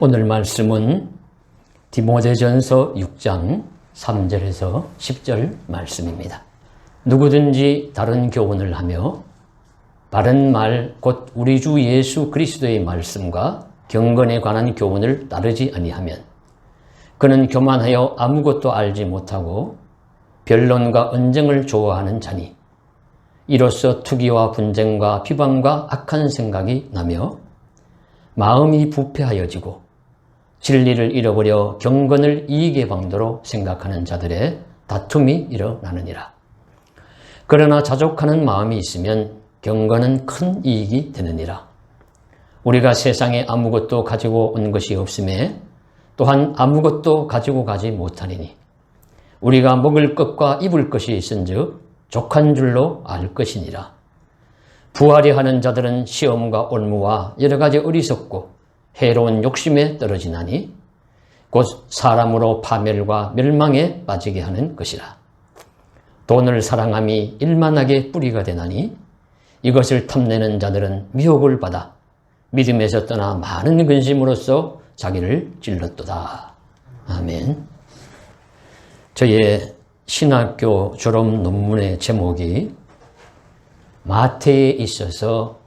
오늘 말씀은 디모데전서 6장 3절에서 10절 말씀입니다. 누구든지 다른 교훈을 하며 바른 말 곧 우리 주 예수 그리스도의 말씀과 경건에 관한 교훈을 따르지 아니하면 그는 교만하여 아무것도 알지 못하고 변론과 언쟁을 좋아하는 자니 이로써 투기와 분쟁과 비방과 악한 생각이 나며 마음이 부패하여지고 진리를 잃어버려 경건을 이익의 방도로 생각하는 자들의 다툼이 일어나느니라. 그러나 자족하는 마음이 있으면 경건은 큰 이익이 되느니라. 우리가 세상에 아무것도 가지고 온 것이 없음에 또한 아무것도 가지고 가지 못하리니 우리가 먹을 것과 입을 것이 있은즉 족한 줄로 알 것이니라. 부하려 하는 자들은 시험과 올무와 여러 가지 어리석고 해로운 욕심에 떨어지나니 곧 사람으로 파멸과 멸망에 빠지게 하는 것이라. 돈을 사랑함이 일만하게 뿌리가 되나니 이것을 탐내는 자들은 미혹을 받아 믿음에서 떠나 많은 근심으로써 자기를 찔렀도다. 아멘. 저의 신학교 졸업 논문의 제목이 마태에 있어서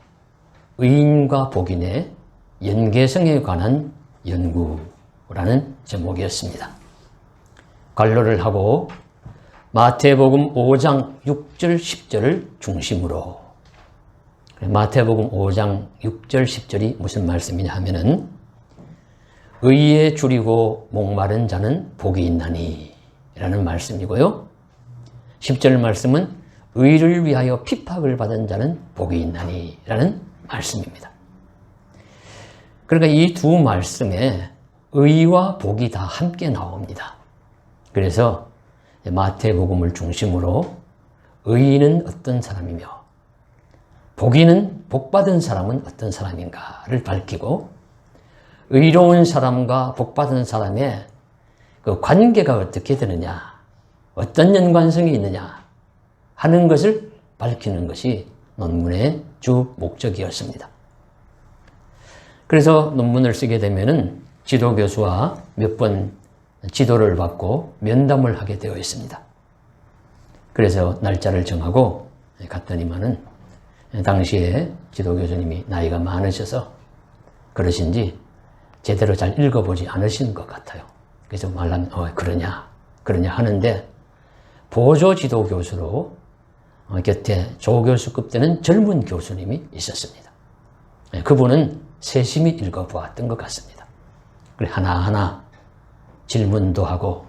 의인과 복인의 연계성에 관한 연구라는 제목이었습니다. 관로를 하고 마태복음 5장 6절 10절을 중심으로, 마태복음 5장 6절 10절이 무슨 말씀이냐 하면은 의에 줄이고 목마른 자는 복이 있나니 라는 말씀이고요. 10절 말씀은 의를 위하여 핍박을 받은 자는 복이 있나니 라는 말씀입니다. 그러니까 이 두 말씀에 의와 복이 다 함께 나옵니다. 그래서 마태복음을 중심으로 의인은 어떤 사람이며 복인은 복받은 사람은 어떤 사람인가를 밝히고 의로운 사람과 복받은 사람의 그 관계가 어떻게 되느냐, 어떤 연관성이 있느냐 하는 것을 밝히는 것이 논문의 주 목적이었습니다. 그래서 논문을 쓰게 되면은 지도교수와 몇 번 지도를 받고 면담을 하게 되어 있습니다. 그래서 날짜를 정하고 갔더니만은 당시에 지도교수님이 나이가 많으셔서 그러신지 제대로 잘 읽어보지 않으신 것 같아요. 그래서 말하면 그러냐 하는데 보조 지도교수로 곁에 조교수급 되는 젊은 교수님이 있었습니다. 그분은 세심히 읽어보았던 것 같습니다. 그래 하나하나 질문도 하고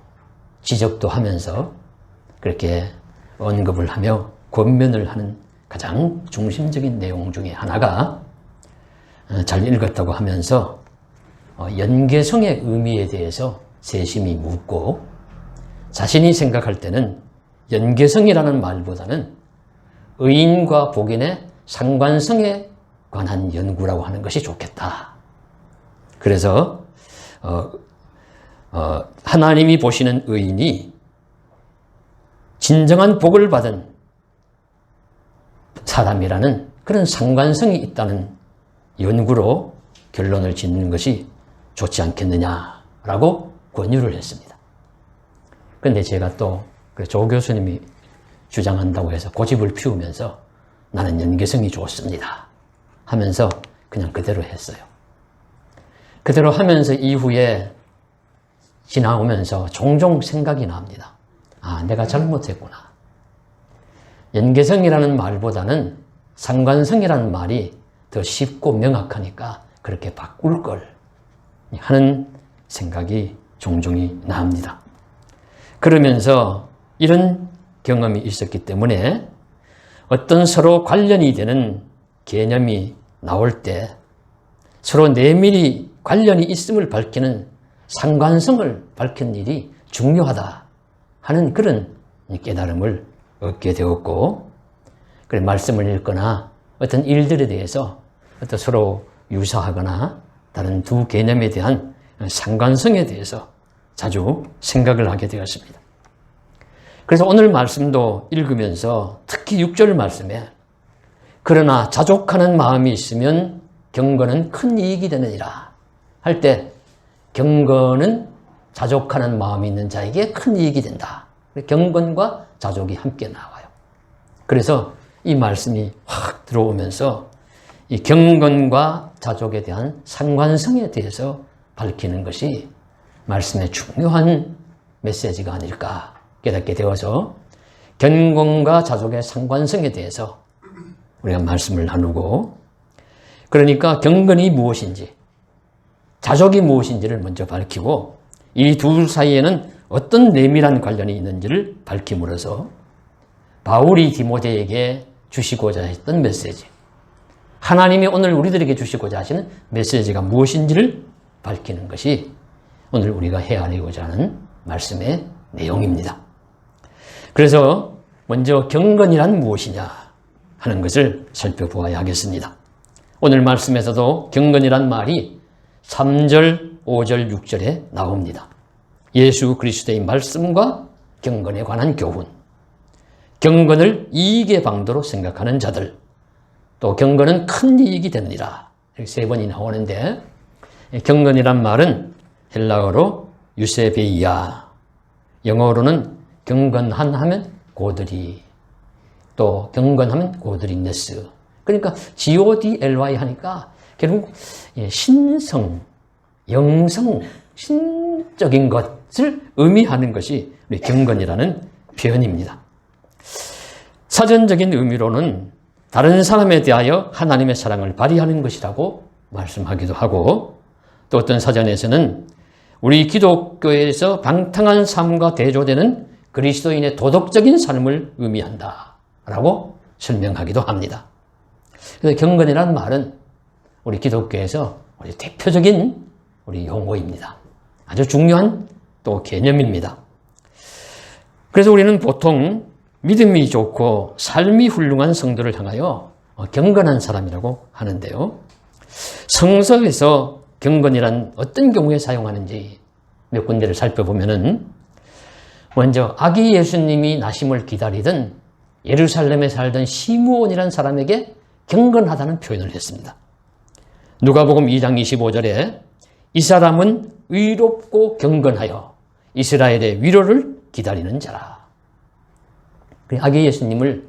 지적도 하면서 그렇게 언급을 하며 권면을 하는 가장 중심적인 내용 중에 하나가 잘 읽었다고 하면서 연계성의 의미에 대해서 세심히 묻고 자신이 생각할 때는 연계성이라는 말보다는 의인과 복인의 상관성에 관한 연구라고 하는 것이 좋겠다. 그래서 하나님이 보시는 의인이 진정한 복을 받은 사람이라는 그런 상관성이 있다는 연구로 결론을 짓는 것이 좋지 않겠느냐라고 권유를 했습니다. 그런데 제가 또 조 교수님이 주장한다고 해서 고집을 피우면서 나는 연계성이 좋습니다 하면서 그냥 그대로 했어요. 그대로 하면서 이후에 지나오면서 종종 생각이 납니다. 내가 잘못했구나. 연계성이라는 말보다는 상관성이라는 말이 더 쉽고 명확하니까 그렇게 바꿀 걸 하는 생각이 종종이 납니다. 그러면서 이런 경험이 있었기 때문에 어떤 서로 관련이 되는 개념이 나올 때 서로 내밀히 관련이 있음을 밝히는 상관성을 밝힌 일이 중요하다 하는 그런 깨달음을 얻게 되었고, 그래 말씀을 읽거나 어떤 일들에 대해서 어떤 서로 유사하거나 다른 두 개념에 대한 상관성에 대해서 자주 생각을 하게 되었습니다. 그래서 오늘 말씀도 읽으면서 특히 6절 말씀에 그러나 자족하는 마음이 있으면 경건은 큰 이익이 되느니라 할 때 경건은 자족하는 마음이 있는 자에게 큰 이익이 된다. 경건과 자족이 함께 나와요. 그래서 이 말씀이 확 들어오면서 이 경건과 자족에 대한 상관성에 대해서 밝히는 것이 말씀의 중요한 메시지가 아닐까 깨닫게 되어서 경건과 자족의 상관성에 대해서 우리가 말씀을 나누고, 그러니까 경건이 무엇인지 자족이 무엇인지를 먼저 밝히고 이 둘 사이에는 어떤 내밀한 관련이 있는지를 밝힘으로써 바울이 디모데에게 주시고자 했던 메시지, 하나님이 오늘 우리들에게 주시고자 하시는 메시지가 무엇인지를 밝히는 것이 오늘 우리가 헤아리고자 하는 말씀의 내용입니다. 그래서 먼저 경건이란 무엇이냐 하는 것을 살펴보아야 하겠습니다. 오늘 말씀에서도 경건이란 말이 3절, 5절, 6절에 나옵니다. 예수 그리스도의 말씀과 경건에 관한 교훈, 경건을 이익의 방도로 생각하는 자들, 또 경건은 큰 이익이 됩니다. 이렇게 세 번이 나오는데, 경건이란 말은 헬라어로 유세베이아, 영어로는 경건한 하면 고드리, 또 경건하면 고드리네스. 그러니까 Godly 하니까 결국 신성, 영성, 신적인 것을 의미하는 것이 우리 경건이라는 표현입니다. 사전적인 의미로는 다른 사람에 대하여 하나님의 사랑을 발휘하는 것이라고 말씀하기도 하고, 또 어떤 사전에서는 우리 기독교에서 방탕한 삶과 대조되는 그리스도인의 도덕적인 삶을 의미한다 라고 설명하기도 합니다. 그래서 경건이라는 말은 우리 기독교에서 우리 대표적인 우리 용어입니다. 아주 중요한 또 개념입니다. 그래서 우리는 보통 믿음이 좋고 삶이 훌륭한 성도를 향하여 경건한 사람이라고 하는데요. 성서에서 경건이란 어떤 경우에 사용하는지 몇 군데를 살펴보면은, 먼저 아기 예수님이 나심을 기다리던 예루살렘에 살던 시므온이라는 사람에게 경건하다는 표현을 했습니다. 누가복음 2장 25절에 이 사람은 의롭고 경건하여 이스라엘의 위로를 기다리는 자라. 아기 예수님을,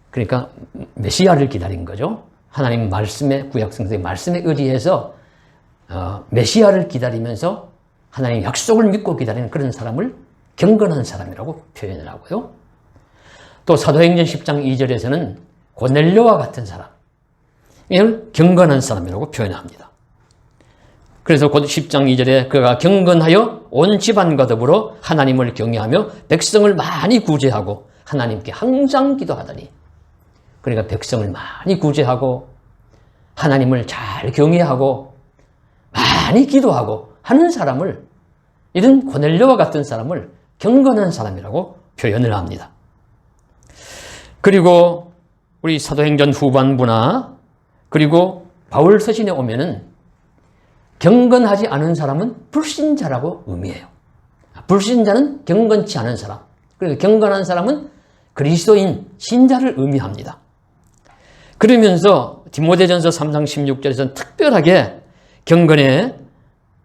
그러니까 메시아를 기다린 거죠. 하나님 말씀의, 구약 성경의 말씀에 의지해서 메시아를 기다리면서 하나님의 약속을 믿고 기다리는 그런 사람을 경건한 사람이라고 표현을 하고요. 또 사도행전 10장 2절에서는 고넬료와 같은 사람, 이걸 경건한 사람이라고 표현합니다. 그래서 곧 10장 2절에 그가 경건하여 온 집안과 더불어 하나님을 경외하며 백성을 많이 구제하고 하나님께 항상 기도하더니, 그러니까 백성을 많이 구제하고 하나님을 잘 경외하고 많이 기도하고 하는 사람을, 이런 고넬료와 같은 사람을 경건한 사람이라고 표현을 합니다. 그리고 우리 사도행전 후반부나 그리고 바울 서신에 오면은 경건하지 않은 사람은 불신자라고 의미해요. 불신자는 경건치 않은 사람, 그리고 경건한 사람은 그리스도인, 신자를 의미합니다. 그러면서 디모데전서 3장 16절에서는 특별하게 경건에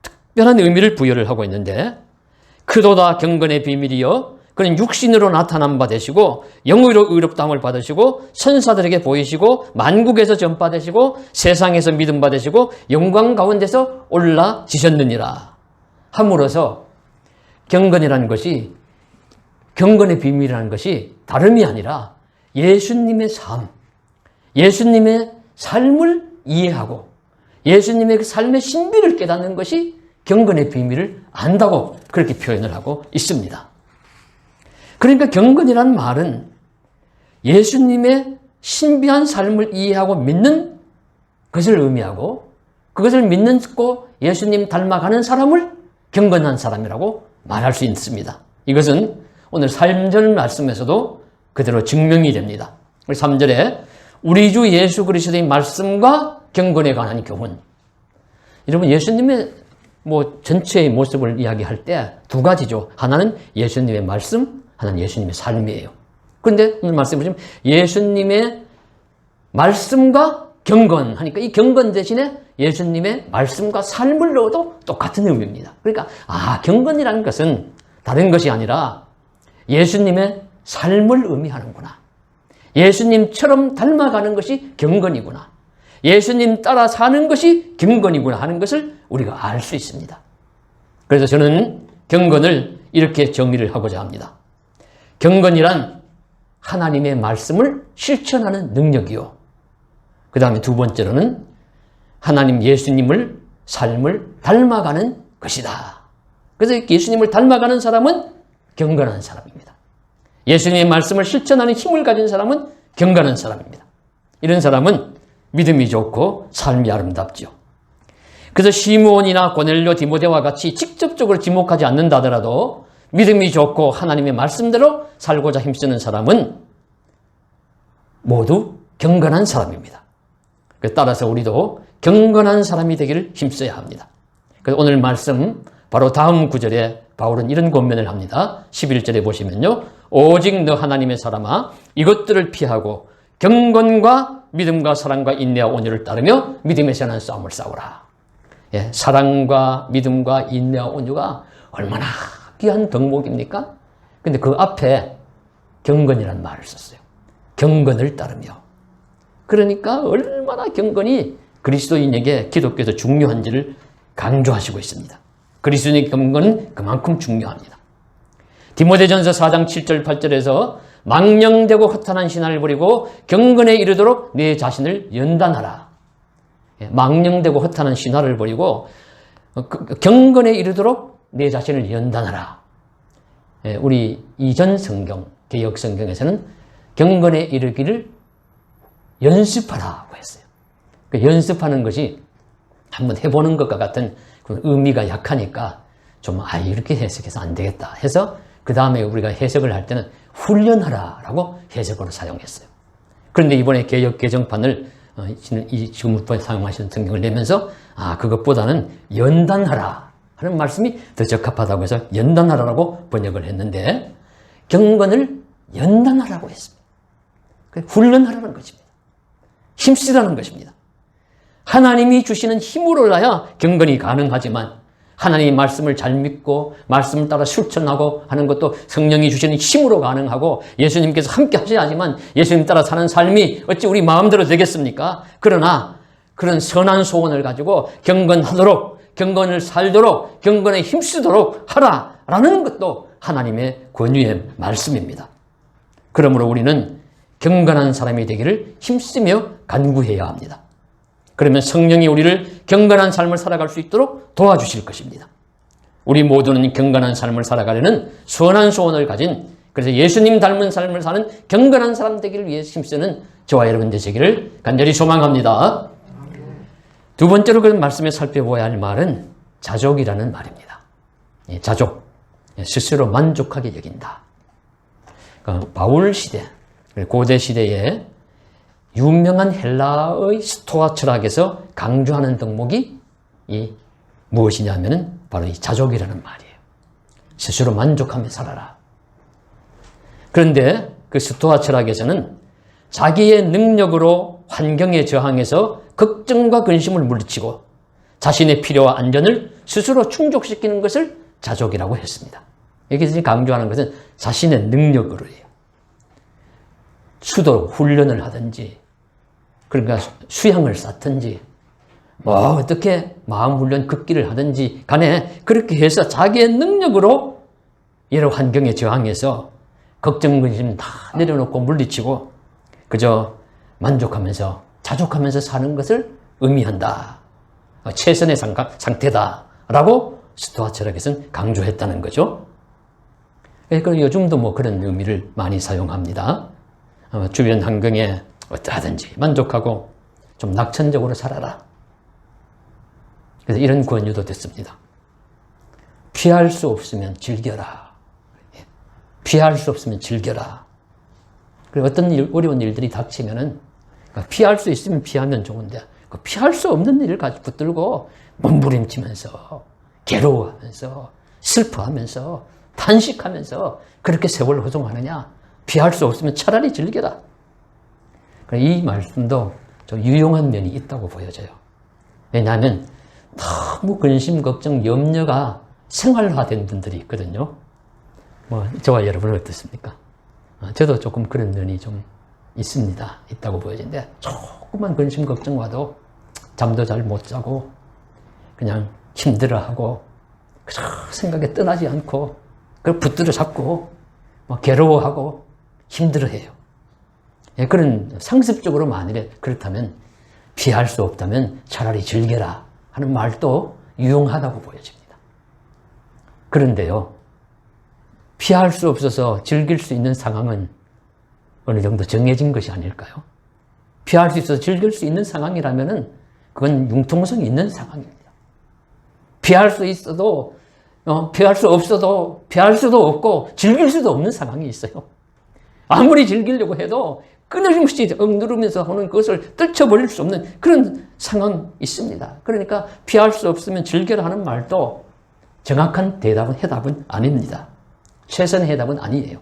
특별한 의미를 부여를 하고 있는데, 그도다 경건의 비밀이여 그는 육신으로 나타난 바 되시고 영으로 의롭다함을 받으시고 선사들에게 보이시고 만국에서 전파되시고 세상에서 믿음 받으시고 영광 가운데서 올라지셨느니라 함으로써 경건이라는 것이, 경건의 비밀이라는 것이 다름이 아니라 예수님의 삶, 예수님의 삶을 이해하고 예수님의 그 삶의 신비를 깨닫는 것이 경건의 비밀을 안다고 그렇게 표현을 하고 있습니다. 그러니까 경건이란 말은 예수님의 신비한 삶을 이해하고 믿는 것을 의미하고, 그것을 믿고 예수님 닮아가는 사람을 경건한 사람이라고 말할 수 있습니다. 이것은 오늘 3절 말씀에서도 그대로 증명이 됩니다. 3절에 우리 주 예수 그리스도의 말씀과 경건에 관한 교훈. 여러분, 예수님의 전체의 모습을 이야기할 때 두 가지죠. 하나는 예수님의 말씀, 하나는 예수님의 삶이에요. 그런데 오늘 말씀해 보시면 예수님의 말씀과 경건하니까 이 경건 대신에 예수님의 말씀과 삶을 넣어도 똑같은 의미입니다. 그러니까 경건이라는 것은 다른 것이 아니라 예수님의 삶을 의미하는구나. 예수님처럼 닮아가는 것이 경건이구나. 예수님 따라 사는 것이 경건이구나 하는 것을 우리가 알 수 있습니다. 그래서 저는 경건을 이렇게 정의를 하고자 합니다. 경건이란 하나님의 말씀을 실천하는 능력이요. 그 다음에 두 번째로는 하나님 예수님을 삶을 닮아가는 것이다. 그래서 예수님을 닮아가는 사람은 경건한 사람입니다. 예수님의 말씀을 실천하는 힘을 가진 사람은 경건한 사람입니다. 이런 사람은 믿음이 좋고 삶이 아름답죠. 그래서 시므온이나 고넬료, 디모데와 같이 직접적으로 지목하지 않는다 하더라도 믿음이 좋고 하나님의 말씀대로 살고자 힘쓰는 사람은 모두 경건한 사람입니다. 따라서 우리도 경건한 사람이 되기를 힘써야 합니다. 그래서 오늘 말씀 바로 다음 구절에 바울은 이런 권면을 합니다. 11절에 보시면요. 오직 너 하나님의 사람아 이것들을 피하고 경건과 믿음과 사랑과 인내와 온유를 따르며 믿음에 선한 싸움을 싸우라. 사랑과 믿음과 인내와 온유가 얼마나 귀한 덕목입니까? 근데 그 앞에 경건이라는 말을 썼어요. 경건을 따르며. 그러니까 얼마나 경건이 그리스도인에게 기독교에서 중요한지를 강조하시고 있습니다. 그리스도인의 경건은 그만큼 중요합니다. 디모데전서 4장 7절 8절에서 망령되고 허탄한 신화를 버리고 경건에 이르도록 내 자신을 연단하라. 망령되고 허탄한 신화를 버리고 경건에 이르도록 내 자신을 연단하라. 우리 이전 성경, 개역 성경에서는 경건에 이르기를 연습하라고 했어요. 연습하는 것이 한번 해보는 것과 같은 그 의미가 약하니까 좀 이렇게 해석해서 안 되겠다 해서 그 다음에 우리가 해석을 할 때는 훈련하라라고 해석으로 사용했어요. 그런데 이번에 개역 개정판을 지금부터 사용하시는 성경을 내면서 그것보다는 연단하라 하는 말씀이 더 적합하다고 해서 연단하라라고 번역을 했는데 경건을 연단하라고 했습니다. 훈련하라는 것입니다. 힘쓰라는 것입니다. 하나님이 주시는 힘으로라야 경건이 가능하지만 하나님의 말씀을 잘 믿고 말씀을 따라 실천하고 하는 것도 성령이 주시는 힘으로 가능하고 예수님께서 함께 하셔야지만 예수님 따라 사는 삶이 어찌 우리 마음대로 되겠습니까? 그러나 그런 선한 소원을 가지고 경건하도록, 경건을 살도록, 경건에 힘쓰도록 하라라는 것도 하나님의 권유의 말씀입니다. 그러므로 우리는 경건한 사람이 되기를 힘쓰며 간구해야 합니다. 그러면 성령이 우리를 경건한 삶을 살아갈 수 있도록 도와주실 것입니다. 우리 모두는 경건한 삶을 살아가려는 선한 소원을 가진, 그래서 예수님 닮은 삶을 사는 경건한 사람 되기를 위해 힘쓰는 저와 여러분 되시기를 간절히 소망합니다. 두 번째로 그 말씀에 살펴보아야 할 말은 자족이라는 말입니다. 자족, 스스로 만족하게 여긴다. 바울 시대, 고대 시대에 유명한 헬라의 스토아 철학에서 강조하는 덕목이 무엇이냐면은 바로 이 자족이라는 말이에요. 스스로 만족하며 살아라. 그런데 그 스토아 철학에서는 자기의 능력으로 환경에 저항해서 걱정과 근심을 물리치고 자신의 필요와 안전을 스스로 충족시키는 것을 자족이라고 했습니다. 여기서 강조하는 것은 자신의 능력으로예요. 수도 훈련을 하든지 그러니까 수양을 쌓든지 어떻게 마음 훈련 극기를 하든지 간에 그렇게 해서 자기의 능력으로 여러 환경에 저항해서 걱정 근심 다 내려놓고 물리치고 그저 만족하면서 자족하면서 사는 것을 의미한다. 최선의 상태다라고 스토아 철학에서는 강조했다는 거죠. 그리고 요즘도 그런 의미를 많이 사용합니다. 주변 환경에 어떠하든지 만족하고 좀 낙천적으로 살아라. 그래서 이런 권유도 됐습니다. 피할 수 없으면 즐겨라. 피할 수 없으면 즐겨라. 그리고 어떤 어려운 일들이 닥치면은 피할 수 있으면 피하면 좋은데 피할 수 없는 일을 가지고 붙들고 몸부림치면서 괴로워하면서 슬퍼하면서 탄식하면서 그렇게 세월을 허송하느냐. 피할 수 없으면 차라리 즐겨라. 이 말씀도 좀 유용한 면이 있다고 보여져요. 왜냐하면 너무 근심, 걱정, 염려가 생활화된 분들이 있거든요. 저와 여러분은 어떻습니까? 저도 조금 그런 면이 좀 있다고 보여지는데, 조금만 근심, 걱정 와도 잠도 잘 못 자고, 그냥 힘들어하고, 그저 생각에 떠나지 않고, 그걸 붙들어 잡고, 괴로워하고, 힘들어해요. 그런 상습적으로 만일에 그렇다면, 피할 수 없다면 차라리 즐겨라 하는 말도 유용하다고 보여집니다. 그런데요, 피할 수 없어서 즐길 수 있는 상황은 어느 정도 정해진 것이 아닐까요? 피할 수 있어서 즐길 수 있는 상황이라면은 그건 융통성이 있는 상황입니다. 피할 수 있어도, 피할 수 없어도, 피할 수도 없고, 즐길 수도 없는 상황이 있어요. 아무리 즐기려고 해도 끊임없이 억누르면서 하는 그것을 떨쳐버릴 수 없는 그런 상황이 있습니다. 그러니까 피할 수 없으면 즐겨라 하는 말도 정확한 해답은 아닙니다. 최선의 해답은 아니에요.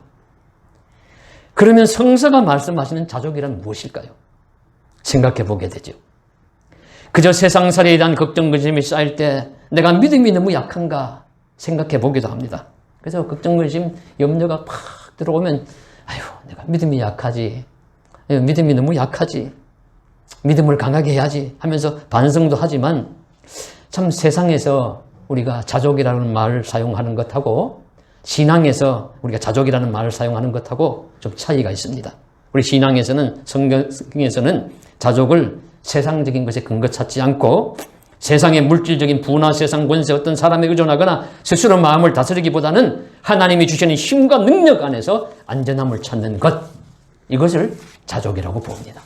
그러면 성서가 말씀하시는 자족이란 무엇일까요? 생각해 보게 되죠. 그저 세상살이에 대한 걱정, 근심이 쌓일 때 내가 믿음이 너무 약한가 생각해 보기도 합니다. 그래서 걱정, 근심, 염려가 팍 들어오면 아유, 내가 믿음이 약하지. 믿음이 너무 약하지. 믿음을 강하게 해야지 하면서 반성도 하지만 참 세상에서 우리가 자족이라는 말을 사용하는 것하고 신앙에서 우리가 자족이라는 말을 사용하는 것하고 좀 차이가 있습니다. 우리 신앙에서는, 성경에서는 자족을 세상적인 것에 근거 찾지 않고 세상의 물질적인 부나 세상 권세 어떤 사람에 의존하거나 스스로 마음을 다스리기보다는 하나님이 주시는 힘과 능력 안에서 안전함을 찾는 것, 이것을 자족이라고 봅니다.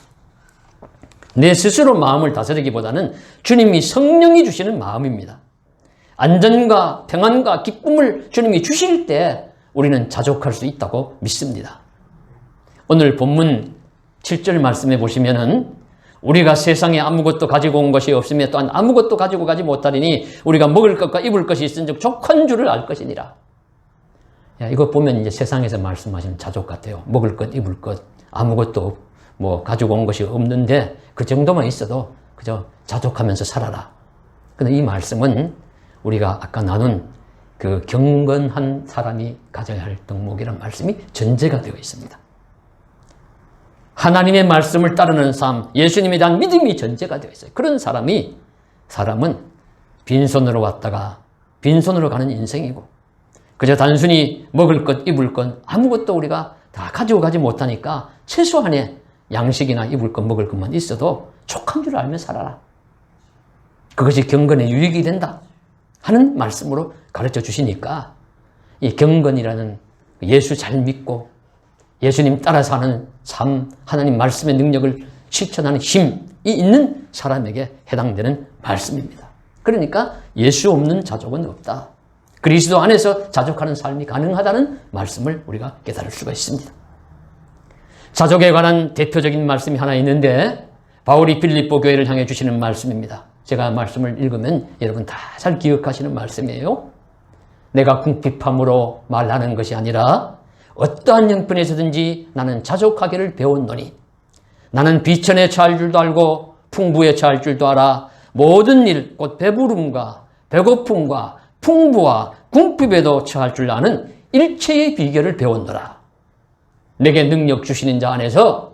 내 스스로 마음을 다스리기보다는 주님이 성령이 주시는 마음입니다. 안전과 평안과 기쁨을 주님이 주실 때 우리는 자족할 수 있다고 믿습니다. 오늘 본문 7절 말씀해 보시면은 우리가 세상에 아무것도 가지고 온 것이 없으며 또한 아무것도 가지고 가지 못하리니 우리가 먹을 것과 입을 것이 있은즉 족한 줄을 알 것이니라. 이거 보면 이제 세상에서 말씀하시는 자족 같아요. 먹을 것, 입을 것, 아무것도 가지고 온 것이 없는데 그 정도만 있어도 그저 자족하면서 살아라. 근데 이 말씀은 우리가 아까 나눈 그 경건한 사람이 가져야 할 덕목이라는 말씀이 전제가 되어 있습니다. 하나님의 말씀을 따르는 삶, 예수님에 대한 믿음이 전제가 되어 있어요. 그런 사람은 빈손으로 왔다가 빈손으로 가는 인생이고 그저 단순히 먹을 것, 입을 것 아무것도 우리가 다 가지고 가지 못하니까 최소한의 양식이나 입을 것, 먹을 것만 있어도 족한 줄 알며 살아라. 그것이 경건의 유익이 된다 하는 말씀으로 가르쳐 주시니까 이 경건이라는 예수 잘 믿고 예수님 따라 사는 삶, 하나님 말씀의 능력을 실천하는 힘이 있는 사람에게 해당되는 말씀입니다. 그러니까 예수 없는 자족은 없다. 그리스도 안에서 자족하는 삶이 가능하다는 말씀을 우리가 깨달을 수가 있습니다. 자족에 관한 대표적인 말씀이 하나 있는데 바울이 빌립보 교회를 향해 주시는 말씀입니다. 제가 말씀을 읽으면 여러분 다 잘 기억하시는 말씀이에요. 내가 궁핍함으로 말하는 것이 아니라 어떠한 형편에서든지 나는 자족하기를 배웠노니 나는 비천에 처할 줄도 알고 풍부에 처할 줄도 알아 모든 일 곧 배부름과 배고픔과 풍부와 궁핍에도 처할 줄 아는 일체의 비결을 배웠노라. 내게 능력 주시는 자 안에서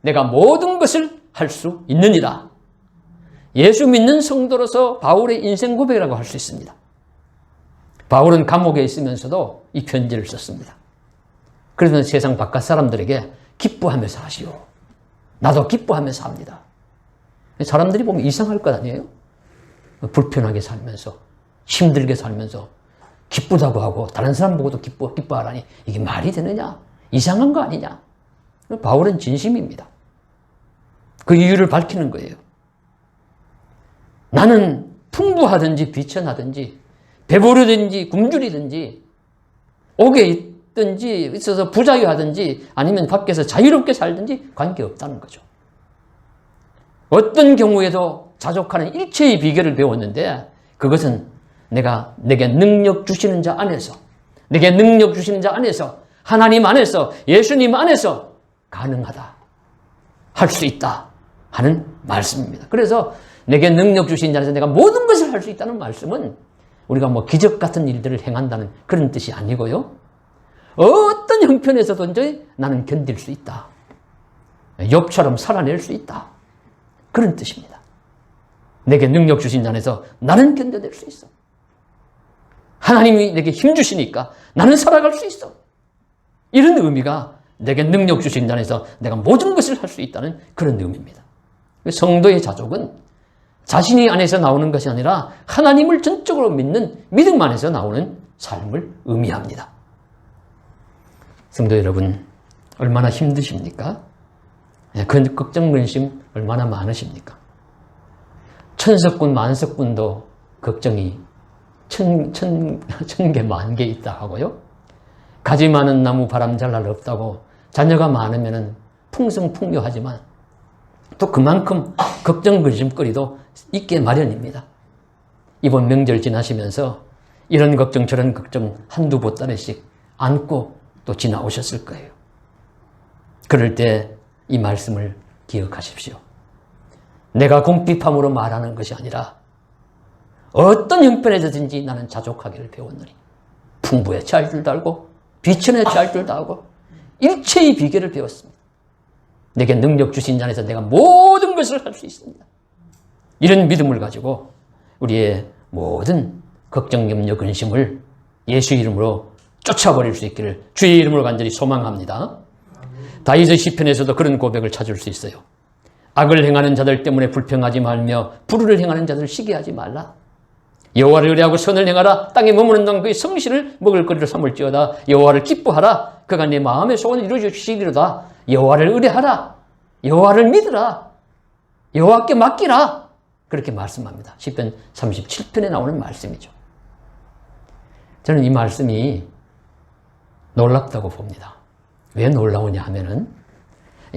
내가 모든 것을 할 수 있느니라. 예수 믿는 성도로서 바울의 인생 고백이라고 할 수 있습니다. 바울은 감옥에 있으면서도 이 편지를 썼습니다. 그래서 세상 바깥 사람들에게 기뻐하면서 하시오. 나도 기뻐하면서 합니다. 사람들이 보면 이상할 것 아니에요? 불편하게 살면서 힘들게 살면서 기쁘다고 하고 다른 사람 보고도 기뻐하라니 이게 말이 되느냐? 이상한 거 아니냐? 바울은 진심입니다. 그 이유를 밝히는 거예요. 나는 풍부하든지 비천하든지 배부르든지 굶주리든지 옥에 있든지 있어서 부자유하든지 아니면 밖에서 자유롭게 살든지 관계없다는 거죠. 어떤 경우에도 자족하는 일체의 비결을 배웠는데 그것은 내게 능력 주시는 자 안에서 하나님 안에서 예수님 안에서 가능하다. 할 수 있다 하는 말씀입니다. 그래서 내게 능력 주신 자에서 내가 모든 것을 할 수 있다는 말씀은 우리가 뭐 기적 같은 일들을 행한다는 그런 뜻이 아니고요. 어떤 형편에서든지 나는 견딜 수 있다. 욥처럼 살아낼 수 있다. 그런 뜻입니다. 내게 능력 주신 자 안에서 나는 견뎌낼 수 있어. 하나님이 내게 힘 주시니까 나는 살아갈 수 있어. 이런 의미가 내게 능력 주신 자 안에서 내가 모든 것을 할 수 있다는 그런 의미입니다. 성도의 자족은 자신이 안에서 나오는 것이 아니라 하나님을 전적으로 믿는 믿음 안에서 나오는 삶을 의미합니다. 성도 여러분, 얼마나 힘드십니까? 그 걱정, 근심 얼마나 많으십니까? 천석군, 만석군도 걱정이 천개, 만개 있다 하고요. 가지 많은 나무 바람 잘 날 없다고 자녀가 많으면 풍성풍요하지만 또 그만큼 걱정, 근심거리도 있게 마련입니다. 이번 명절 지나시면서 이런 걱정 저런 걱정 한두 보따리씩 안고 또 지나오셨을 거예요. 그럴 때 이 말씀을 기억하십시오. 내가 궁핍함으로 말하는 것이 아니라 어떤 형편에서든지 나는 자족하기를 배웠느니 풍부에 취할 줄도 알고 비천에 취할 줄도 알고 일체의 비결을 배웠습니다. 내게 능력 주신 자 안에서 내가 모든 것을 할 수 있습니다. 이런 믿음을 가지고 우리의 모든 걱정, 염려, 근심을 예수 이름으로 쫓아버릴 수 있기를 주의 이름으로 간절히 소망합니다. 다윗의 시편에서도 그런 고백을 찾을 수 있어요. 악을 행하는 자들 때문에 불평하지 말며 불의를 행하는 자들 시기하지 말라. 여호와를 의뢰하고 선을 행하라. 땅에 머무는 동안 그의 성실을 먹을거리로 삼을지어다. 여호와를 기뻐하라. 그가 내 마음의 소원을 이루어주시리로다. 여호와를 의뢰하라. 여호와를 믿으라. 여호와께 맡기라. 그렇게 말씀합니다. 시편 37편에 나오는 말씀이죠. 저는 이 말씀이 놀랍다고 봅니다. 왜 놀라우냐 하면은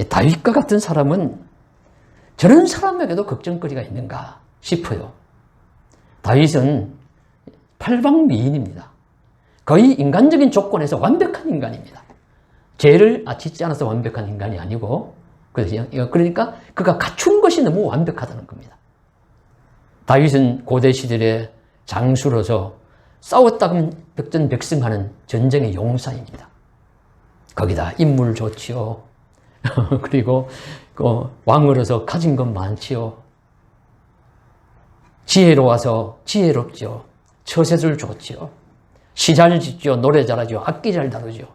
다윗과 같은 사람은 저런 사람에게도 걱정거리가 있는가 싶어요. 다윗은 팔방미인입니다. 거의 인간적인 조건에서 완벽한 인간입니다. 죄를 짓지 않아서 완벽한 인간이 아니고 그러니까 그가 갖춘 것이 너무 완벽하다는 겁니다. 다윗은 고대 시절의 장수로서 싸웠다 백전백승하는 전쟁의 용사입니다. 거기다 인물 좋지요. 그리고 왕으로서 가진 것 많지요. 지혜로워서 지혜롭죠. 처세술 좋지요. 시 잘 짓죠. 노래 잘하죠. 악기 잘 다루죠.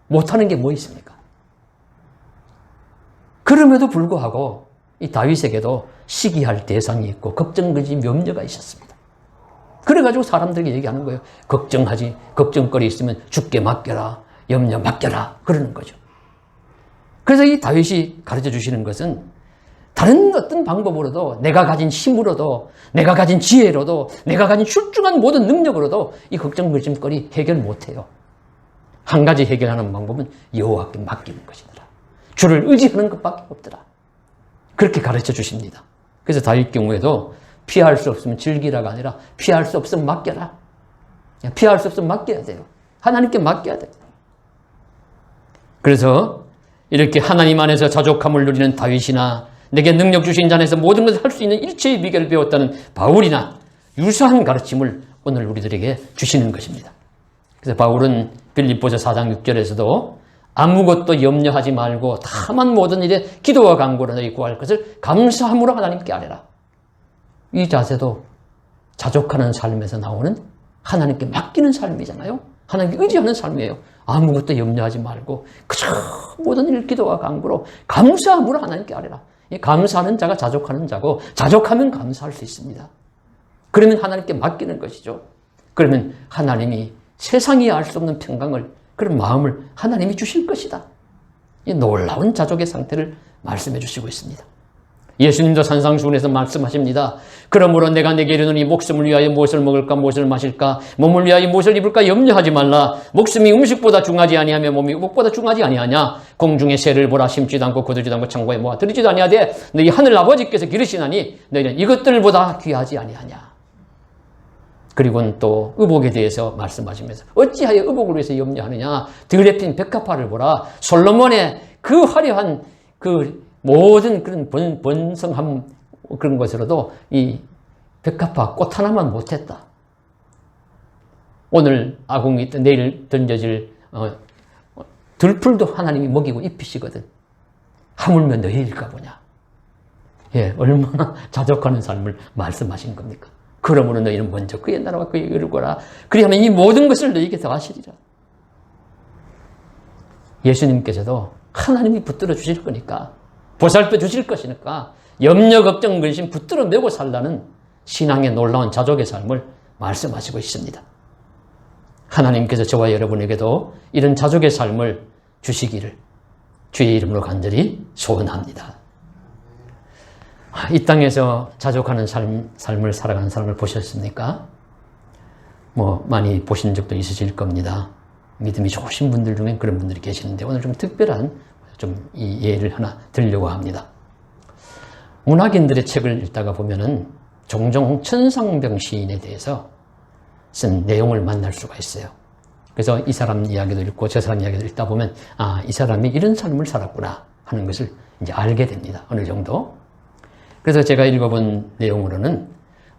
못하는 게 뭐 있습니까? 그럼에도 불구하고 이 다윗에게도 시기할 대상이 있고 걱정, 근심, 염려가 있었습니다. 그래가지고 사람들에게 얘기하는 거예요. 걱정거리 있으면 주께 맡겨라. 염려 맡겨라. 그러는 거죠. 그래서 이 다윗이 가르쳐 주시는 것은 다른 어떤 방법으로도 내가 가진 힘으로도 내가 가진 지혜로도 내가 가진 출중한 모든 능력으로도 이 걱정, 근심거리 해결 못해요. 한 가지 해결하는 방법은 여호와께 맡기는 것이더라. 주를 의지하는 것밖에 없더라. 그렇게 가르쳐 주십니다. 그래서 다윗 경우에도 피할 수 없으면 즐기라가 아니라 피할 수 없으면 맡겨라. 피할 수 없으면 맡겨야 돼요. 하나님께 맡겨야 돼요. 그래서 이렇게 하나님 안에서 자족함을 누리는 다윗이나 내게 능력 주신 자 안에서 모든 것을 할 수 있는 일체의 비결을 배웠다는 바울이나 유사한 가르침을 오늘 우리들에게 주시는 것입니다. 그래서 바울은 빌립보서 4장 6절에서도 아무것도 염려하지 말고 다만 모든 일에 기도와 간구로 너희 구할 것을 감사함으로 하나님께 아뢰라. 이 자세도 자족하는 삶에서 나오는 하나님께 맡기는 삶이잖아요. 하나님께 의지하는 삶이에요. 아무것도 염려하지 말고 그저 모든 일 기도와 간구로 감사함으로 하나님께 아뢰라. 감사하는 자가 자족하는 자고 자족하면 감사할 수 있습니다. 그러면 하나님께 맡기는 것이죠. 그러면 하나님이 세상이 알 수 없는 평강을 그런 마음을 하나님이 주실 것이다. 이 놀라운 자족의 상태를 말씀해 주시고 있습니다. 예수님도 산상수훈에서 말씀하십니다. 그러므로 내가 내게 이르노니 목숨을 위하여 무엇을 먹을까 무엇을 마실까 몸을 위하여 무엇을 입을까 염려하지 말라. 목숨이 음식보다 중하지 아니하며 몸이 의복보다 중하지 아니하냐. 공중의 새를 보라. 심지도 않고 거두지도 않고 창고에 모아 들이지도 아니하되 너희 하늘 아버지께서 기르시나니 너희는 이것들보다 귀하지 아니하냐. 그리고는 또 의복에 대해서 말씀하시면서 어찌하여 의복을 위해서 염려하느냐. 들에 핀 백합화를 보라. 솔로몬의 그 화려한 그 모든 그런 번성함 그런 것으로도 이 백합화 꽃 하나만 못했다. 오늘 아궁이 있던 내일 던져질 들풀도 하나님이 먹이고 입히시거든. 하물며 너희일까 보냐. 예, 얼마나 자족하는 삶을 말씀하신 겁니까? 그러므로 너희는 먼저 그의 나라와 그의 의를 구하라. 그리하면 이 모든 것을 너희에게 더하시리라. 예수님께서도 하나님이 붙들어 주실 거니까, 보살펴 주실 것이니까 염려, 걱정, 근심 붙들어 메고 살라는 신앙의 놀라운 자족의 삶을 말씀하시고 있습니다. 하나님께서 저와 여러분에게도 이런 자족의 삶을 주시기를 주의 이름으로 간절히 소원합니다. 이 땅에서 자족하는 삶을 살아가는 사람을 보셨습니까? 많이 보신 적도 있으실 겁니다. 믿음이 좋으신 분들 중에 그런 분들이 계시는데 오늘 좀 특별한 이 예를 하나 들려고 합니다. 문학인들의 책을 읽다가 보면은 종종 천상병 시인에 대해서 쓴 내용을 만날 수가 있어요. 그래서 이 사람 이야기도 읽고 저 사람 이야기도 읽다 보면 이 사람이 이런 삶을 살았구나 하는 것을 이제 알게 됩니다. 어느 정도. 그래서 제가 읽어본 내용으로는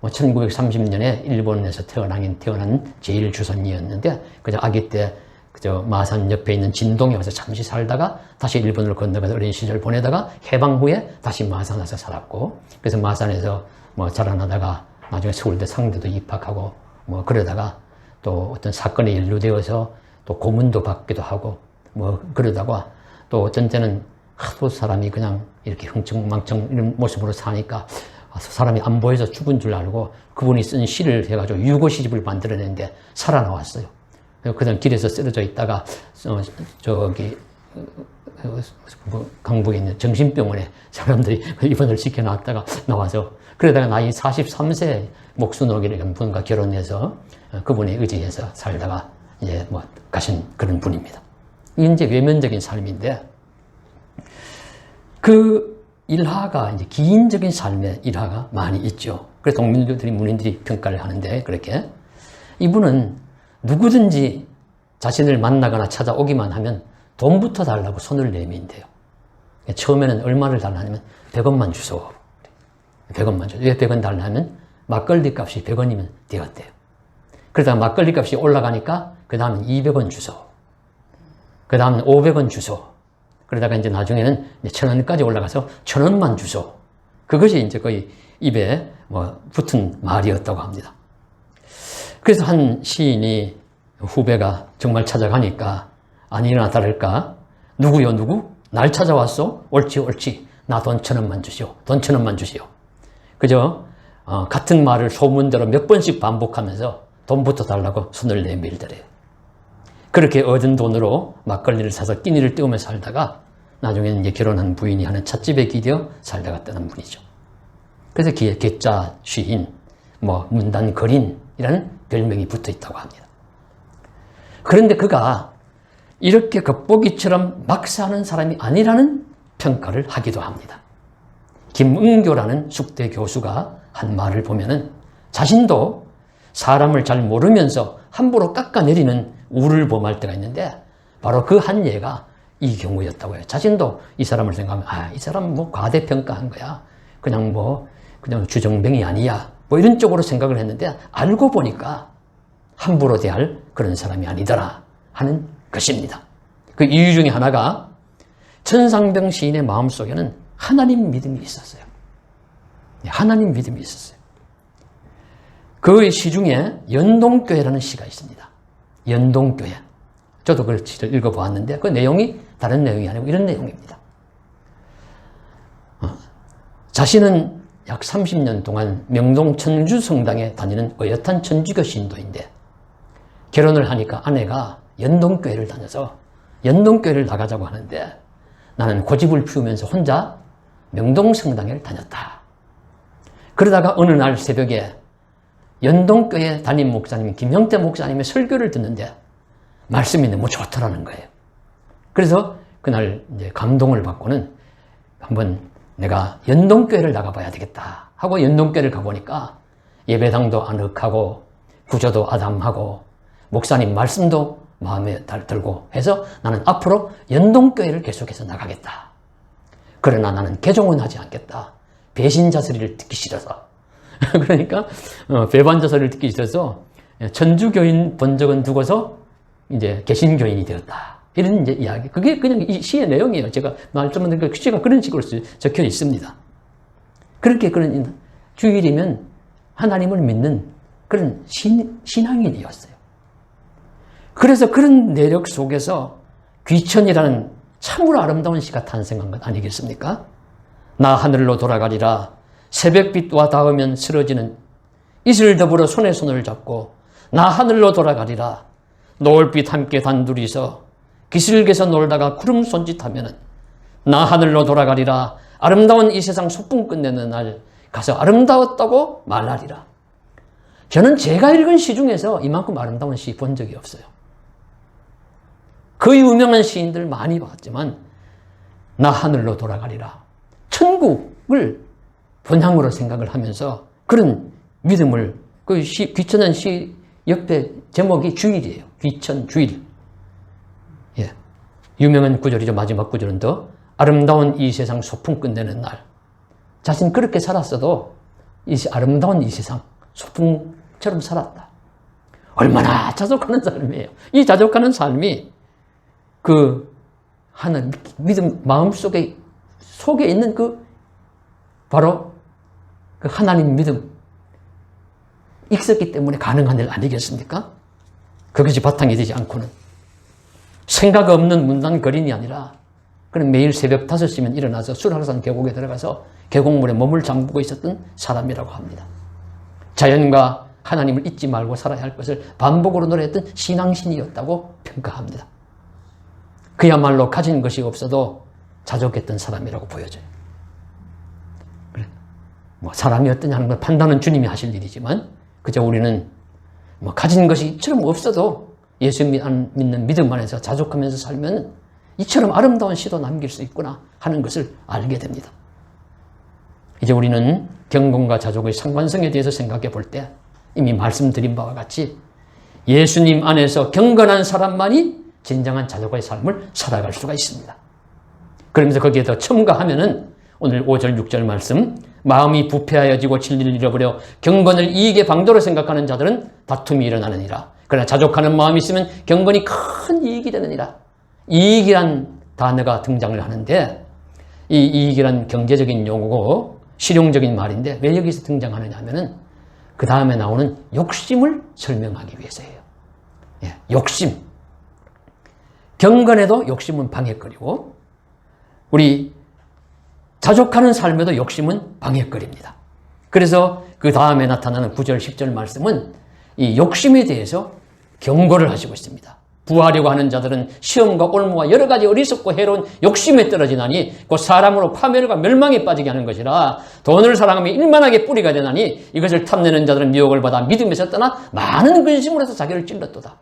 1930년에 일본에서 태어난 제1주선이었는데 그저 아기 때 그저 마산 옆에 있는 진동에 와서 잠시 살다가 다시 일본으로 건너가서 어린 시절 보내다가 해방 후에 다시 마산 와서 살았고, 그래서 마산에서 자라나다가 나중에 서울대 상대도 입학하고 그러다가 또 어떤 사건에 연루되어서 또 고문도 받기도 하고 그러다가 또 어떤 때는 하도 사람이 그냥 이렇게 흥청망청 이런 모습으로 사니까 사람이 안 보여서 죽은 줄 알고 그분이 쓴 시를 해가지고 유고 시집을 만들어냈는데 살아나왔어요. 그냥 길에서 쓰러져 있다가 강북에 있는 정신병원에 사람들이 입원을 시켜놨다가 나와서 그러다가 나이 43세 목수노기라는 분과 결혼해서 그분에 의지해서 살다가 이제 가신 그런 분입니다. 이게 이제 외면적인 삶인데 그 일화가 이제 기인적인 삶의 일화가 많이 있죠. 그래서 동민들이 문인들이 평가를 하는데 그렇게 이분은 누구든지 자신을 만나거나 찾아오기만 하면 돈부터 달라고 손을 내민대요. 처음에는 얼마를 달라면 100원만 주소. 100원만 주소. 왜 100원 달라면 막걸리 값이 100원이면 되었대요. 그러다가 막걸리 값이 올라가니까 그 다음은 200원 주소. 그 다음은 500원 주소. 그러다가 이제 나중에는 1000원까지 올라가서 1000원만 주소. 그것이 이제 거의 입에 붙은 말이었다고 합니다. 그래서 한 시인이 후배가 정말 찾아가니까 아니나 다를까 누구요 누구? 날 찾아왔소? 옳지 옳지. 나 돈 1000원만 주시오. 돈 1000원만 주시오. 그저 같은 말을 소문대로 몇 번씩 반복하면서 돈부터 달라고 손을 내밀더래요. 그렇게 얻은 돈으로 막걸리를 사서 끼니를 때우며 살다가 나중에는 이제 결혼한 부인이 하는 찻집에 기대어 살다가 떠난 분이죠. 그래서 개짜 시인, 문단 거린이라는 별명이 붙어 있다고 합니다. 그런데 그가 이렇게 겉보기처럼 막 사는 사람이 아니라는 평가를 하기도 합니다. 김응교라는 숙대 교수가 한 말을 보면은 자신도 사람을 잘 모르면서 함부로 깎아내리는 우를 범할 때가 있는데 바로 그 한 예가 이 경우였다고 해요. 자신도 이 사람을 생각하면 이 사람 과대평가한 거야. 그냥 주정뱅이 아니야. 이런 쪽으로 생각을 했는데 알고 보니까 함부로 대할 그런 사람이 아니더라 하는 것입니다. 그 이유 중에 하나가 천상병 시인의 마음속에는 하나님 믿음이 있었어요. 하나님 믿음이 있었어요. 그 시 중에 연동교회라는 시가 있습니다. 연동교회. 저도 그 시를 읽어보았는데 그 내용이 다른 내용이 아니고 이런 내용입니다. 자신은 약 30년 동안 명동 천주성당에 다니는 어엿한 천주교 신도인데 결혼을 하니까 아내가 연동교회를 다녀서 연동교회를 나가자고 하는데 나는 고집을 피우면서 혼자 명동성당에 다녔다. 그러다가 어느 날 새벽에 연동교회 담임 목사님 김형태 목사님의 설교를 듣는데 말씀이 너무 좋더라는 거예요. 그래서 그날 이제 감동을 받고는 한번 내가 연동교회를 나가봐야 되겠다 하고 연동교회를 가보니까 예배당도 아늑하고 구조도 아담하고 목사님 말씀도 마음에 들고 해서 나는 앞으로 연동교회를 계속해서 나가겠다. 그러나 나는 개종은 하지 않겠다. 배신자 소리를 듣기 싫어서. 그러니까 배반자 소리를 듣기 싫어서 천주교인 본적은 두고서 이제 개신교인이 되었다. 이런 이제 이야기. 그게 그냥 이 시의 내용이에요. 제가 말씀드린 그 시가 그런 식으로 적혀 있습니다. 그렇게 그런 주일이면 하나님을 믿는 그런 신앙인이었어요. 그래서 그런 내력 속에서 귀천이라는 참으로 아름다운 시가 탄생한 것 아니겠습니까? 나 하늘로 돌아가리라. 새벽빛과 닿으면 쓰러지는 이슬 더불어 손에 손을 잡고 나 하늘로 돌아가리라. 노을빛 함께 단둘이서 기슭에서 놀다가 구름 손짓하면은 나 하늘로 돌아가리라. 아름다운 이 세상 소풍 끝내는 날 가서 아름다웠다고 말하리라. 저는 제가 읽은 시 중에서 이만큼 아름다운 시 본 적이 없어요. 그 유명한 시인들 많이 봤지만 나 하늘로 돌아가리라. 천국을 본향으로 생각을 하면서 그런 믿음을 그 귀천한 시 옆에 제목이 주일이에요. 귀천 주일. 예. 유명한 구절이죠. 마지막 구절은 더 아름다운 이 세상 소풍 끝내는 날. 자신 그렇게 살았어도 아름다운 이 세상 소풍처럼 살았다. 얼마나 자족하는 삶이에요. 이 자족하는 삶이 그 하나님 믿음 마음속에 속에 있는 그 바로 그 하나님 믿음 있었기 때문에 가능한 일 아니겠습니까? 그것이 바탕이 되지 않고는 생각 없는 문단 거린이 아니라 그는 매일 새벽 5시면 일어나서 수락산 계곡에 들어가서 계곡물에 몸을 잠그고 있었던 사람이라고 합니다. 자연과 하나님을 잊지 말고 살아야 할 것을 반복으로 노래했던 신앙신이었다고 평가합니다. 그야말로 가진 것이 없어도 자족했던 사람이라고 보여져요. 그래. 뭐 사람이 어떠냐는 걸 판단은 주님이 하실 일이지만 그저 우리는 뭐 가진 것이 이처럼 없어도 예수 믿는 믿음 안에서 자족하면서 살면 이처럼 아름다운 시도 남길 수 있구나 하는 것을 알게 됩니다. 이제 우리는 경건과 자족의 상관성에 대해서 생각해 볼 때 이미 말씀드린 바와 같이 예수님 안에서 경건한 사람만이 진정한 자족의 삶을 살아갈 수가 있습니다. 그러면서 거기에 더 첨가하면은 오늘 5절 6절 말씀 마음이 부패하여지고 진리를 잃어버려 경건을 이익의 방도로 생각하는 자들은 다툼이 일어나느니라. 그러나 자족하는 마음이 있으면 경건이 큰 이익이 되느니라. 이익이란 단어가 등장을 하는데 이 이익이란 경제적인 용어고 실용적인 말인데 왜 여기서 등장하느냐 하면은 그 다음에 나오는 욕심을 설명하기 위해서예요. 예, 욕심. 경건에도 욕심은 방해거리고 우리 자족하는 삶에도 욕심은 방해거리입니다. 그래서 그 다음에 나타나는 9절 10절 말씀은 이 욕심에 대해서 경고를 하시고 있습니다. 부하려고 하는 자들은 시험과 올무와 여러 가지 어리석고 해로운 욕심에 떨어지나니 곧 사람으로 파멸과 멸망에 빠지게 하는 것이라. 돈을 사랑하며 일만하게 뿌리가 되나니 이것을 탐내는 자들은 미혹을 받아 믿음에서 떠나 많은 근심으로 해서 자기를 찔렀도다.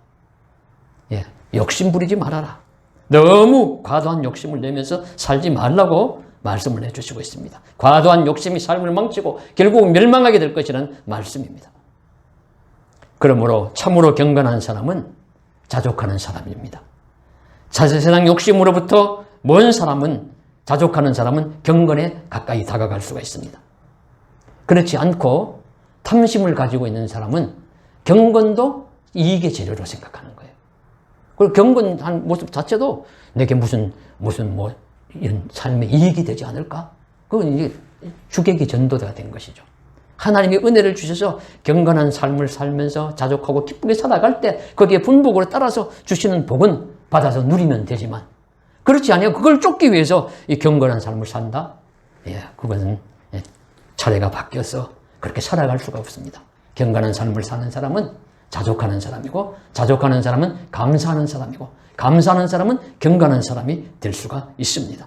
예, 욕심 부리지 말아라. 너무 과도한 욕심을 내면서 살지 말라고 말씀을 해주시고 있습니다. 과도한 욕심이 삶을 망치고 결국 멸망하게 될 것이라는 말씀입니다. 그러므로 참으로 경건한 사람은 자족하는 사람입니다. 세상 욕심으로부터 먼 사람은 자족하는 사람은 경건에 가까이 다가갈 수가 있습니다. 그렇지 않고 탐심을 가지고 있는 사람은 경건도 이익의 재료로 생각하는 거예요. 그리고 경건한 모습 자체도 내게 무슨 이런 삶의 이익이 되지 않을까? 그건 이제 주객이 전도가 된 것이죠. 하나님이 은혜를 주셔서 경건한 삶을 살면서 자족하고 기쁘게 살아갈 때 거기에 분복으로 따라서 주시는 복은 받아서 누리면 되지만 그렇지 아니고 그걸 쫓기 위해서 이 경건한 삶을 산다? 예, 그것은 차례가 바뀌어서 그렇게 살아갈 수가 없습니다. 경건한 삶을 사는 사람은 자족하는 사람이고 자족하는 사람은 감사하는 사람이고 감사하는 사람은 경건한 사람이 될 수가 있습니다.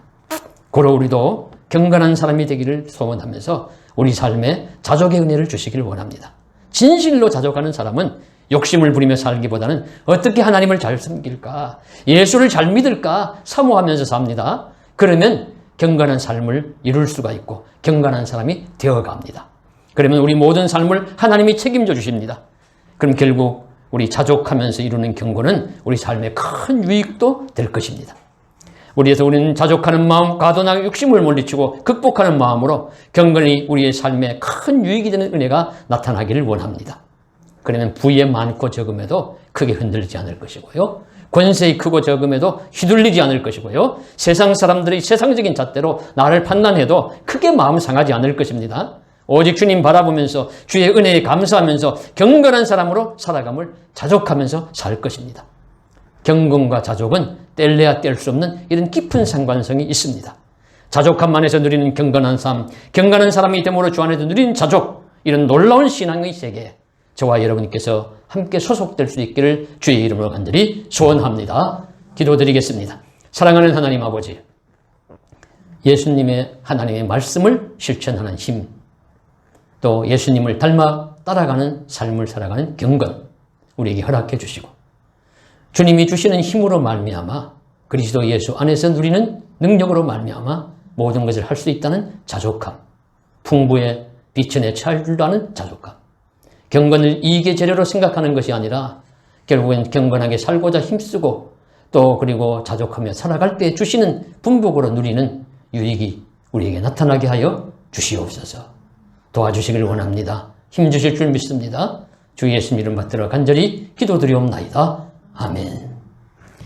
고로 우리도 경건한 사람이 되기를 소원하면서 우리 삶에 자족의 은혜를 주시기를 원합니다. 진실로 자족하는 사람은 욕심을 부리며 살기보다는 어떻게 하나님을 잘 섬길까, 예수를 잘 믿을까 사모하면서 삽니다. 그러면 경건한 삶을 이룰 수가 있고 경건한 사람이 되어갑니다. 그러면 우리 모든 삶을 하나님이 책임져 주십니다. 그럼 결국 우리 자족하면서 이루는 경건은 우리 삶에 큰 유익도 될 것입니다. 우리에서 우리는 자족하는 마음, 가도나 욕심을 물리치고 극복하는 마음으로 경건이 우리의 삶에 큰 유익이 되는 은혜가 나타나기를 원합니다. 그러면 부의 많고 적음에도 크게 흔들리지 않을 것이고요. 권세의 크고 적음에도 휘둘리지 않을 것이고요. 세상 사람들이 세상적인 잣대로 나를 판단해도 크게 마음 상하지 않을 것입니다. 오직 주님 바라보면서 주의 은혜에 감사하면서 경건한 사람으로 살아감을 자족하면서 살 것입니다. 경건과 자족은 뗄래야 뗄 수 없는 이런 깊은 상관성이 있습니다. 자족함 안에서 누리는 경건한 삶, 경건한 사람이 됨으로 주 안에서 누리는 자족, 이런 놀라운 신앙의 세계에 저와 여러분께서 함께 소속될 수 있기를 주의 이름으로 간절히 소원합니다. 기도드리겠습니다. 사랑하는 하나님 아버지, 예수님의 하나님의 말씀을 실천하는 힘, 또 예수님을 닮아 따라가는 삶을 살아가는 경건 우리에게 허락해 주시고, 주님이 주시는 힘으로 말미암아 그리스도 예수 안에서 누리는 능력으로 말미암아 모든 것을 할 수 있다는 자족함, 풍부의 빛에 처할 줄도 아는 자족함, 경건을 이익의 재료로 생각하는 것이 아니라 결국엔 경건하게 살고자 힘쓰고 또 그리고 자족하며 살아갈 때 주시는 분복으로 누리는 유익이 우리에게 나타나게 하여 주시옵소서. 도와주시길 원합니다. 힘주실 줄 믿습니다. 주 예수님 이름 받들어 간절히 기도드리옵나이다. 아멘.